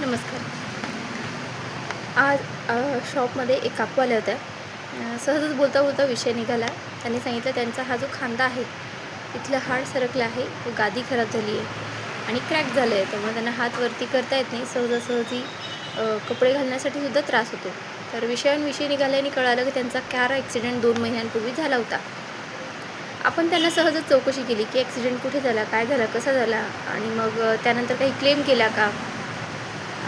नमस्कार. आज शॉपमध्ये एक काकू आल्या होत्या. सहजच बोलता बोलता विषय निघाला. त्यांनी सांगितलं त्यांचा हा जो खांदा आहे, इथलं हाड सरकलं आहे, व गादी खराब झाली आहे आणि क्रॅक झालं आहे. त्यामुळे त्यांना हात वरती करता येत नाही. सहजासहजी कपडे घालण्यासाठी सुद्धा त्रास होतो. तर विषय निघाला आणि कळालं की त्यांचा कार ॲक्सिडेंट 2 महिन्यांपूर्वी झाला होता. आपण त्यांना सहजच चौकशी केली की ॲक्सिडेंट कुठे झाला, काय झाला, कसा झाला आणि मग त्यानंतर काही क्लेम केला का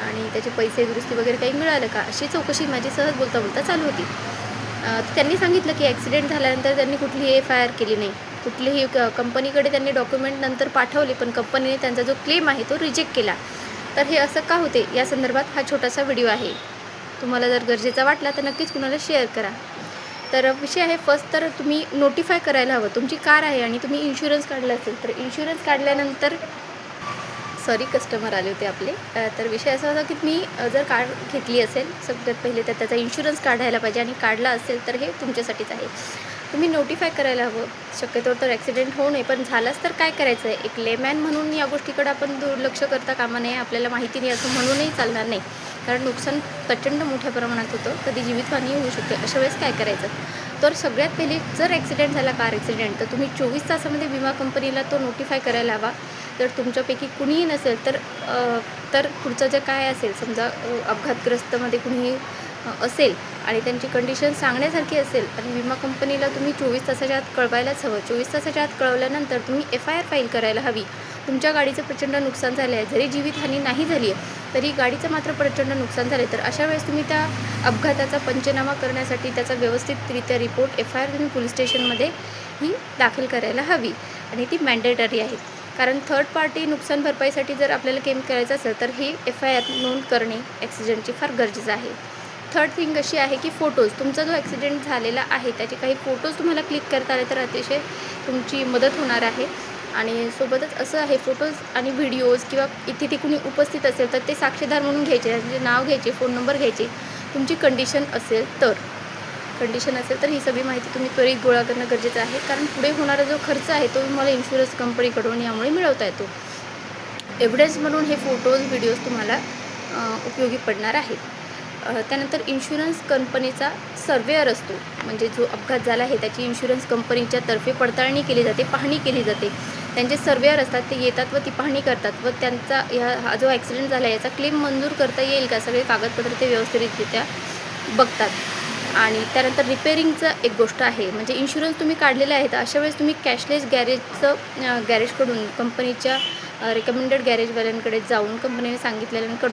आणि त्याचे पैसे दुरुस्ती वगैरे काही मिळालं का, अशी चौकशी माझी सहज बोलता बोलता चालू होती. त्यांनी सांगितलं की ॲक्सिडेंट झाल्यानंतर त्यांनी कुठलीही FIR केली नाही. कुठलीही कंपनीकडे त्यांनी डॉक्युमेंट नंतर पाठवले, पण कंपनीने त्यांचा जो क्लेम आहे तो रिजेक्ट केला. तर हे असं का होते या संदर्भात हा छोटासा व्हिडिओ आहे. तुम्हाला जर गरजेचा वाटला तर नक्कीच कुणाला शेअर करा. तर विषय आहे, फर्स्ट तर तुम्ही नोटिफाय करायला हवं. तुमची कार आहे आणि तुम्ही इन्शुरन्स काढला असेल, तर इन्शुरन्स काढल्यानंतर कस्टमर आले होते आपले. तर विषय असा होता की मी जर कार घेतली असेल, सगळ्यात पहिले तर त्याचा इन्शुरन्स काढायला पाहिजे आणि काढला असेल तर हे तुमच्यासाठीच आहे. तुम्ही नोटिफाय करायला हवं. शक्यतोवर तर ॲक्सिडेंट होऊ नये, पण झालाच तर काय करायचं आहे? एक लेमॅन म्हणून या गोष्टीकडे आपण दुर्लक्ष करता कामा नये. आपल्याला माहिती नाही असं म्हणूनही चालणार नाही, कारण नुकसान प्रचंड मोठ्या प्रमाणात होतं. कधी जीवितहानी होऊ शकते. अशा वेळेस काय करायचं? तर सगळ्यात पहिले जर ॲक्सिडेंट झाला, कार ॲक्सिडेंट, तर तुम्ही 24 तासामध्ये विमा कंपनीला तो नोटिफाय करायला हवा. जर तुमच्यापैकी कुणीही नसेल तर पुढचं जे काय असेल, समजा अपघातग्रस्तमध्ये कुणीही असेल आणि त्यांची कंडिशन सांगण्यासारखी असेल आणि विमा कंपनीला तुम्ही 24 तासाच्या आत कळवायलाच हवं. 24 तासाच्या आत कळवल्यानंतर तुम्ही FIR फाईल करायला हवी. तुमच्या गाडीचं प्रचंड नुकसान झालं आहे, जरी जीवितहानी नाही झाली आहे तरी गाडीचं मात्र प्रचंड नुकसान झालं आहे. तर अशा वेळेस तुम्ही त्या अपघाताचा पंचनामा करण्यासाठी त्याचा व्यवस्थितरित्या रिपोर्ट FIR तुम्ही पोलीस स्टेशनमध्ये ही दाखल करायला हवी आणि ती मॅन्डेटरी आहे. कारण थर्ड पार्टी नुकसान भरपाईसाठी जर आपल्याला क्लेम करायचं असेल तर ही FIR नोंद करणे ॲक्सिडेंटची फार गरजेचं आहे. थर्ड थिंग अशी आहे की फोटोज. तुमचा जो ॲक्सिडेंट झालेला आहे त्याचे काही फोटोज तुम्हाला क्लिक करता आले तर अतिशय तुमची मदत होणार आहे. आणि सोबतच असं आहे, फोटोज आणि व्हिडिओज किंवा इथे कुणी उपस्थित असेल तर ते साक्षीदार म्हणून घ्यायचे, त्यांचे नाव घ्यायचे, फोन नंबर घ्यायचे. तुमची कंडिशन असेल तर ही सगळी माहिती तुम्ही त्वरित गोळा करणं गरजेचं आहे, कारण पुढे होणारा जो खर्च आहे तो तुम्हाला इन्शुरन्स कंपनीकडून यामुळे मिळवता येतो. एव्हिडन्स म्हणून हे फोटोज, व्हिडिओज तुम्हाला उपयोगी पडणार आहेत. त्यानंतर इन्शुरन्स कंपनीचा सर्वेअर असतो, म्हणजे जो अपघात झाला आहे त्याची इन्शुरन्स कंपनीच्या तर्फे पडताळणी केली जाते, पाहणी केली जाते. त्यांचे सर्वेअर असतात, ते येतात व ती पाहणी करतात व त्यांचा हा जो ॲक्सिडेंट झाला आहे याचा क्लेम मंजूर करता येईल का, सगळे कागदपत्र ते व्यवस्थितरित्या बघतात. आणि त्यानंतर रिपेअरिंगचं एक गोष्ट आहे, म्हणजे इन्शुरन्स तुम्ही काढलेला आहे तर अशा वेळेस तुम्ही कॅशलेस गॅरेजकडून कंपनीच्या रिकमेंडेड गॅरेजवाल्यांकडे जाऊन कंपनीने सांगितलेल्यांकडून